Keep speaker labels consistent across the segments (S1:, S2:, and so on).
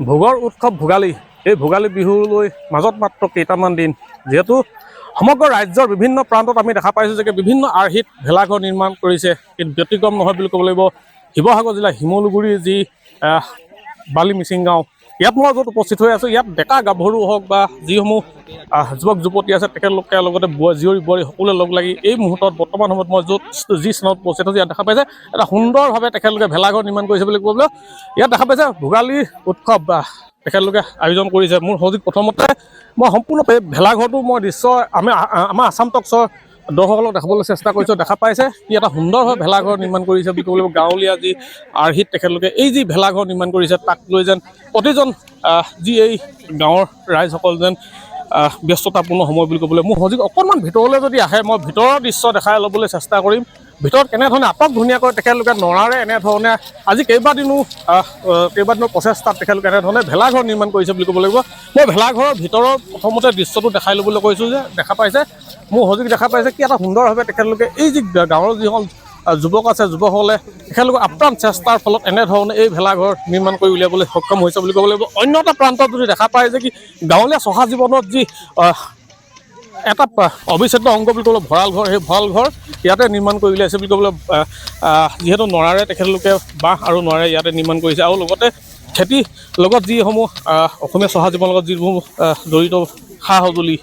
S1: ভোগৰ উৎসৱ ভোগালী। এই ভোগালী বিহুলৈ মাজত মাত্ৰ কেইটামান দিন, যিহেতু সমগ্ৰ ৰাজ্যৰ বিভিন্ন প্ৰান্তত আমি দেখা পাইছোঁ যে বিভিন্ন আৰ্হিত ভেলাঘৰ নিৰ্মাণ কৰিছে। কিন্তু ব্যতিক্ৰম নহয় বুলি ক'ব লাগিব শিৱসাগৰ জিলাৰ শিমলুগুৰিৰ যি বালি মিচিং গাঁও, ইয়াত মই য'ত উপস্থিত হৈ আছোঁ, ইয়াত ডেকা গাভৰু হওক বা যিসমূহ যুৱক যুৱতী আছে তেখেতলোকে লগতে জীয়ৰী বোৱাৰী সকলোৱে লগ লাগি এই মুহূৰ্তত বৰ্তমান সময়ত মই য'ত যি স্থানত উপস্থিত হৈছোঁ ইয়াত দেখা পাইছে এটা সুন্দৰভাৱে তেখেতলোকে ভেলাঘৰ নিৰ্মাণ কৰিছে বুলি ক'বলৈ। ইয়াত দেখা পাইছে ভোগালীৰ উৎসৱ বা তেখেতলোকে আয়োজন কৰিছে। মোৰ সহযোগ প্ৰথমতে মই সম্পূৰ্ণ ভেলাঘৰটো মই দৃশ্য আমাৰ আছাম টক্সৰ দৰ্শকসকলক দেখাবলৈ চেষ্টা কৰিছোঁ। দেখা পাইছে কি এটা সুন্দৰভাৱে ভেলাঘৰ নিৰ্মাণ কৰিছে বুলি ক'ব লাগিব। গাঁৱলীয়া যি আৰ্হিত তেখেতলোকে এই যি ভেলাঘৰ নিৰ্মাণ কৰিছে তাক লৈ যেন প্ৰতিজন যি এই গাঁৱৰ ৰাইজসকল যেন ব্যস্ততাপূৰ্ণ সময় বুলি ক'বলৈ। মোৰ সহযোগ অকণমান ভিতৰলৈ যদি আহে মই ভিতৰৰ দৃশ্য দেখাই ল'বলৈ চেষ্টা কৰিম। ভিতৰত কেনেধৰণে আটক ধুনীয়াকৈ তেখেতলোকে নৰাৰে এনেধৰণে আজি কেইবাদিনৰ প্ৰচেষ্টাত তেখেতলোকে এনেধৰণে ভেলাঘৰ নিৰ্মাণ কৰিছে বুলি ক'ব লাগিব। মই ভেলাঘৰৰ ভিতৰৰ প্ৰথমতে দৃশ্যটো দেখাই ল'বলৈ কৈছোঁ যে দেখা পাইছে মোৰ সহযোগ দেখা পাইছে কি এটা সুন্দৰভাৱে তেখেতলোকে এই যি গাঁৱৰ যিসকল যুৱক আছে যুৱকসকলে তেখেতলোকৰ আপ্ৰাণ চেষ্টাৰ ফলত এনেধৰণে এই ভেলাঘৰ নিৰ্মাণ কৰি উলিয়াবলৈ সক্ষম হৈছে বুলি ক'ব লাগিব। অন্য এটা প্ৰান্তত যদি দেখা পায় যে কি গাঁৱলীয়া চহা জীৱনত যি এটা অবিচ্ছেদ্য অংগ বুলি ক'বলৈ ভঁৰাল ঘৰ, সেই ভঁৰাল ঘৰ ইয়াতে নিৰ্মাণ কৰি উলিয়াইছে বুলি ক'বলৈ। যিহেতু নৰাৰে তেখেতলোকে বাঁহ আৰু নৰাৰে ইয়াতে নিৰ্মাণ কৰিছে আৰু লগতে খেতিৰ লগত যিসমূহ অসমীয়া চহা জীৱনৰ লগত যিসমূহ জড়িত সা সঁজুলি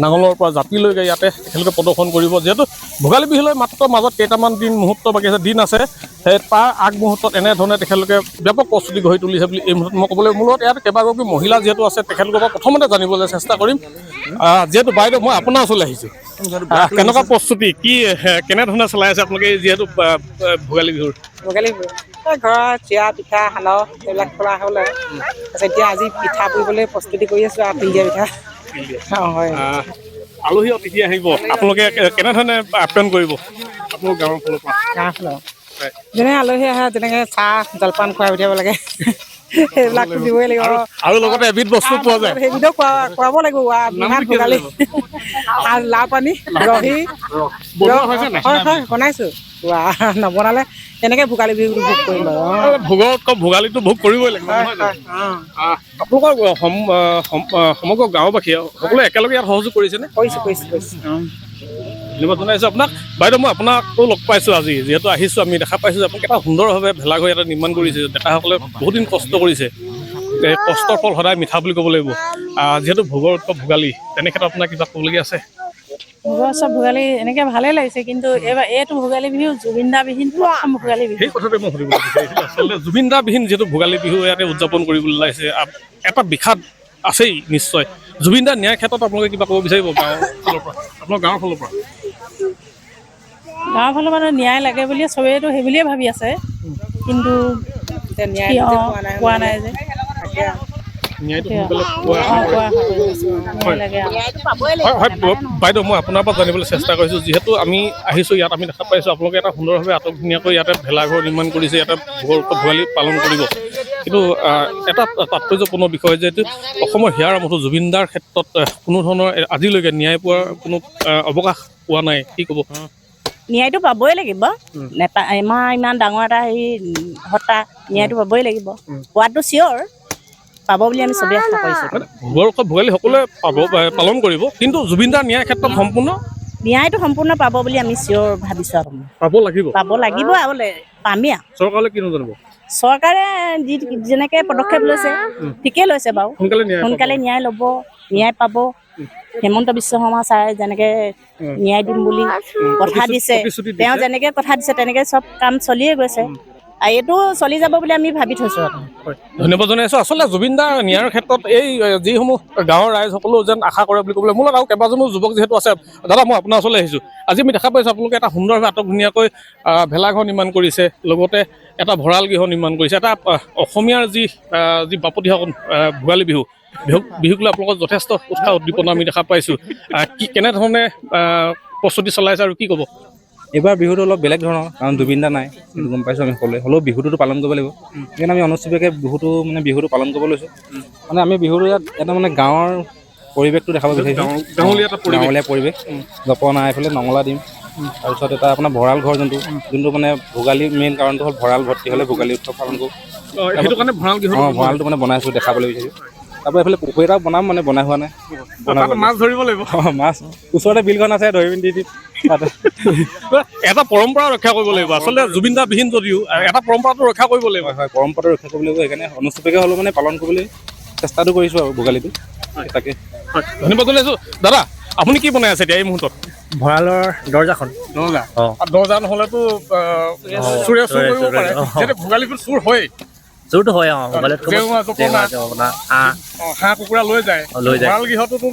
S1: নাঙলৰ পৰা জাপিলৈকে ইয়াতে তেখেতলোকে প্ৰদৰ্শন কৰিব। যিহেতু ভোগালী বিহুলৈ মাত্ৰ মাজত কেইটামান মুহূৰ্ত বাকী আছে, দিন আছে, সেই তাৰ আগমুহূৰ্তত এনেধৰণে তেখেতলোকে ব্যাপক প্ৰস্তুতি গঢ়ি তুলিছে বুলি এই মুহূৰ্তত মই ক'বলৈ। মূলত ইয়াত কেইবাগৰাকী মহিলা যিহেতু আছে তেখেতলোকৰ পৰা প্ৰথমতে জানিবলৈ চেষ্টা কৰিম। যিহেতু বাইদেউ মই আপোনাৰ ওচৰলৈ আহিছোঁ, কেনেকুৱা প্ৰস্তুতি কি কেনেধৰণে চলাই আছে আপোনালোকে যিহেতু ভোগালী বিহুৰ?
S2: ভোগালী বিহু ঘৰত চিৰা পিঠা সান্দহ এইবিলাক খোলা হ'ল আৰু তাৰপিছত এতিয়া আজি পিঠা পুৰিবলৈ প্ৰস্তুতি কৰি আছোঁ আৰু তিল দিয়া পিঠা। হয়,
S1: আলহী অতিথি আহিব, আপোনালোকে কেনেধৰণে আপ্যায়ন কৰিব আপোনালোকৰ গাঁৱৰ ফালৰ পৰা?
S2: গাঁৱৰ ফালৰ যেনে আলহী আহে তেনেকৈ চাহ জলপান খুৱাই পঠিয়াব লাগে, সেইবিলাকতো দিবই লাগিব
S1: আৰু লগতে এবিধ বস্তু পোৱা যায়,
S2: সেইবিধো খুৱাব লাগিব। ভোগালী লাও পানী ৰহি হয় বনাইছোঁ, নবনালে কেনেকৈ ভোগালী বিহুটো ভোগ কৰিম বাৰু?
S1: ভোগৰ উৎসৱ ভোগালীটো ভোগ কৰিবই লাগিব। আপোনালোকৰ সমগ্ৰ গাঁওবাসীয়ে সকলোৱে একেলগে ইয়াত সহযোগ কৰিছেনে?
S2: কৰিছোঁ।
S1: ধন্যবাদ জনাইছোঁ আপোনাক। বাইদেউ মই আপোনাকো লগ পাইছোঁ আজি, যিহেতু আহিছোঁ আমি দেখা পাইছোঁ যে আপোনাক এটা সুন্দৰভাৱে ভেলাঘৰ এটা নিৰ্মাণ কৰিছে। ডেকাসকলে বহুত দিন কষ্ট কৰিছে, এই কষ্টৰ ফল সদায় মিঠা বুলি ক'ব লাগিব। যিহেতু ভোগৰ উৎসৱ ভোগালী, তেনে ক্ষেত্ৰত আপোনাৰ কিবা ক'বলগীয়া আছে?
S3: ভোগৰ চব ভোগালী এনেকৈ ভালেই লাগিছে, কিন্তু এইটো ভোগালী বিহু জুবিন দা বিহীন ভোগালী বিহু।
S1: সেই কথাতে মই সুধিবলৈ বিচাৰিছিলোঁ। আচলতে জুবিন দা বিহীন যিহেতু ভোগালী বিহু ইয়াতে উদযাপন কৰিবলৈ ওলাইছে, এটা বিষাদ আছেই নিশ্চয়। জুবিন দাৰ ন্যায় ক্ষেত্ৰত আপোনালোকে কিবা ক'ব বিচাৰিব গাঁৱৰ ফালৰ পৰা, আপোনাৰ গাঁৱৰ ফালৰ পৰা?
S3: গাঁৱৰ ফালৰ পৰা ন্যায় লাগে বুলিয়ে চবেইতো সেই বুলিয়ে ভাবি আছে, কিন্তু পোৱা নাই যে
S1: বাইদেউ মই আপোনাৰ পৰা জানিবলৈ চেষ্টা কৰিছোঁ। যিহেতু আমি আহিছোঁ ইয়াত, আমি দেখা পাইছোঁ আপোনালোকে এটা সুন্দৰভাৱে আটক ধুনীয়াকৈ ইয়াতে ভেলাঘৰ নিৰ্মাণ কৰিছে, ইয়াতে ভোগৰ উৎসৱ ভোগালী পালন কৰিব। কিন্তু এটা তাৎপৰ্যপূৰ্ণ বিষয় যে অসমৰ হিয়াৰ আমঠু জুবিন দাৰ ক্ষেত্ৰত কোনো ধৰণৰ আজিলৈকে ন্যায় পোৱাৰ কোনো অৱকাশ পোৱা নাই, কি ক'ব?
S3: ন্যায়টো পাবই লাগিব, ইমান ডাঙৰ এটা হেৰি হত্যা, ন্যায়টো পাবই লাগিব, পোৱাটো চিয়'ৰ পাব বুলি আমি চবেই আশা কৰিছোঁ।
S1: ভোগৰ উৎসৱ ভোগালী সকলোৱে পালন কৰিব, কিন্তু জুবিন দাৰ ন্যায় ক্ষেত্ৰত
S3: ন্যায়টো সম্পূৰ্ণ পাব বুলি আমি চিয়'ৰ ভাবিছোঁ আৰু
S1: পাব লাগিব আৰু
S3: পামেই আৰু।
S1: চৰকাৰলৈ কিনো জানিব?
S3: চৰকাৰে যেনেকৈ পদক্ষেপ লৈছে ঠিকেই লৈছে বাৰু, সোনকালে ন্যায় ল'ব, ন্যায় পাব। হেমন্ত বিশ্ব শৰ্মা ছাৰে যেনেকৈ ন্যায় দিম বুলি কথা দিছে, তেওঁ যেনেকৈ কথা দিছে তেনেকৈ চব কাম চলিয়ে গৈছে, এইটো চলি যাব বুলি আমি ভাবি থৈছোঁ।
S1: ধন্যবাদ জনাইছোঁ। আচলতে জুবিন দাৰ ন্যায়ৰ ক্ষেত্ৰত এই যিসমূহ গাঁৱৰ ৰাইজসকলো যেন আশা কৰে বুলি ক'বলৈ। মূলত আৰু কেইবাজনো যুৱক যিহেতু আছে, দাদা মই আপোনাৰ ওচৰলৈ আহিছোঁ। আজি আমি দেখা পাইছোঁ আপোনালোকে এটা সুন্দৰভাৱে আটক ধুনীয়াকৈ ভেলাঘৰ নিৰ্মাণ কৰিছে, লগতে এটা ভঁৰাল গৃহ নিৰ্মাণ কৰিছে। এটা অসমীয়াৰ যি বাপতিসাহোন ভোগালী বিহুক লৈ আপোনালোকৰ যথেষ্ট উৎসাহ উদ্দীপনা আমি দেখা পাইছোঁ। কেনেধৰণে প্ৰস্তুতি চলাইছে আৰু কি ক'ব?
S4: এইবাৰ বিহুটো অলপ বেলেগ ধৰণৰ, কাৰণ জুবিন দা নাই, সেইটো গম পাইছোঁ আমি সকলোৱে। হ'লেও বিহুটোতো পালন কৰিব লাগিব, সেইকাৰণে আমি অনুষ্ঠিতভাৱে বিহুটো পালন কৰিব লৈছোঁ। মানে আমি বিহুটো এটা মানে গাঁৱৰ পৰিৱেশটো দেখাব বিচাৰিছোঁ, গাঁৱলীয়া পৰিৱেশ। জপনা এইফালে নঙলা দিম, তাৰপিছত এটা আপোনাৰ ভঁৰাল ঘৰ যোনটো মানে ভোগালী মেইন কাৰণটো হ'ল ভঁৰাল ভৰ্তি হ'লে ভোগালী উৎসৱ পালন কৰোঁ।
S1: সেইটো কাৰণে ভঁৰাল গৃহ
S4: ভঁৰালটো মানে বনাইছোঁ, দেখাবলৈ বিচাৰিছোঁ। তাৰপৰা এইফালে পুখুৰী এটা বনাম, মানে বনাই হোৱা নাই।
S1: মাছ ধৰিব লাগিব।
S4: মাছ ওচৰতে বিলখন আছে, ধৰি পিনি দি তাতে
S1: এটা পৰম্পৰা ৰক্ষা কৰিব লাগিব আচলতে, জুবিনদা বিহীন যদিও এটা পৰম্পৰাটো ৰক্ষা কৰিব লাগিব।
S4: হয়, পৰম্পৰাটো ৰক্ষা কৰিব লাগিব। সেইকাৰণে অনুষ্ঠিতকৈ হ'লেও মানে পালন কৰিবলৈ চেষ্টাটো কৰিছোঁ আৰু ভোগালীটো। তাকে
S1: ধন্যবাদ জনাইছোঁ। দাদা আপুনি কি বনাই আছে এতিয়া এই মুহূৰ্তত?
S5: ভঁৰালৰ দৰ্জাখন
S1: দৰ্জা নহ'লেতো চুৰে চুৰ কৰিব পাৰে, যেতিয়া ভোগালী বিহুত চুৰ হয়।
S5: চোৰটো হয় মোবাইলত
S1: হাঁহ কুকুৰা লৈ যায়, ভঁৰাল গৃহটোতো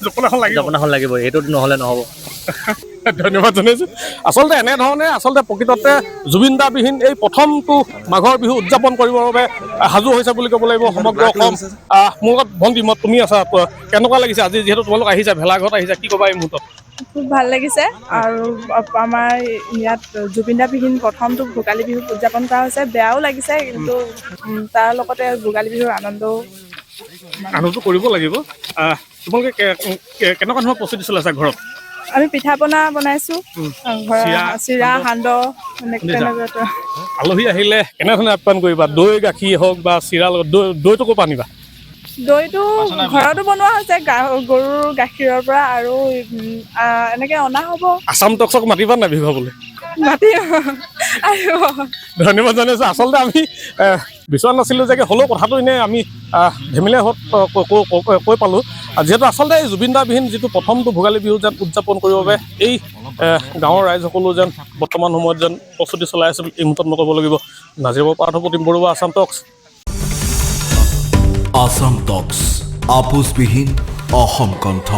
S1: জপনাখন
S5: লাগিব, এইটোত নহ'লে নহ'ব।
S1: ধন্যবাদ জনাইছোঁ। আচলতে এনেধৰণে প্ৰকৃততে জুবিনদা বিহীন এই প্ৰথমটো মাঘৰ বিহু উদযাপন কৰিবৰ বাবে সাজু হৈছে বুলি ক'ব লাগিব সমগ্ৰ অসম। মোৰ লগত ভণ্টি তুমি আছা, কেনেকুৱা লাগিছে আজি যিহেতু তোমালোক আহিছা, ভেলাঘৰত আহিছা, কি ক'বা এই মুহূৰ্তত?
S6: খুব ভাল লাগিছে। আৰু আমাৰ ইয়াত জুবিনদা বিহীন প্ৰথমটো ভোগালী বিহু উদযাপন কৰা হৈছে। বেয়াও লাগিছে, কিন্তু তাৰ লগতে ভোগালী বিহুৰ আনন্দও
S1: কৰিব লাগিব। তোমালোকে কেনেকুৱা ধৰণৰ প্ৰস্তুতি চলাই আছা ঘৰত?
S6: আমি পিঠা পনা বনাইছোঁ, চিৰা সান্দহ তেনেকৈ।
S1: আলহী আহিলে কেনেধৰণে আপ্যায়ন কৰিবা? দৈ গাখীৰ হওক বা চিৰা লগত দৈটো ক'ৰ পৰা আনিবা?
S6: দৈটো ঘৰতো বনোৱা হৈছে, গৰুৰ গাখীৰৰ পৰা, আৰু এনেকৈ অনা হ'ব।
S1: আছাম টক্সক মাতিবা নাই বিহু খাবলৈ? ধন্যবাদ জনাইছোঁ। আচলতে আমি বিচৰা নাছিলোঁ যে, হ'লেও কথাটো এনেই আমি ধেমেলীয়া কৈ পালোঁ। যিহেতু আচলতে এই জুবিনদা বিহীন যিটো প্ৰথমটো ভোগালী বিহু যেন উদযাপন কৰিবৰ বাবে এই গাঁৱৰ ৰাইজসকলো যেন বৰ্তমান সময়ত যেন প্ৰস্তুতি চলাই আছে এই মুহূৰ্তত মই ক'ব লাগিব। নাজিৰ পাৰ্থ প্ৰতিম বৰুৱা, আছাম টক্স।
S7: আছাম টক্স আপোচবিহীন অসম কণ্ঠ।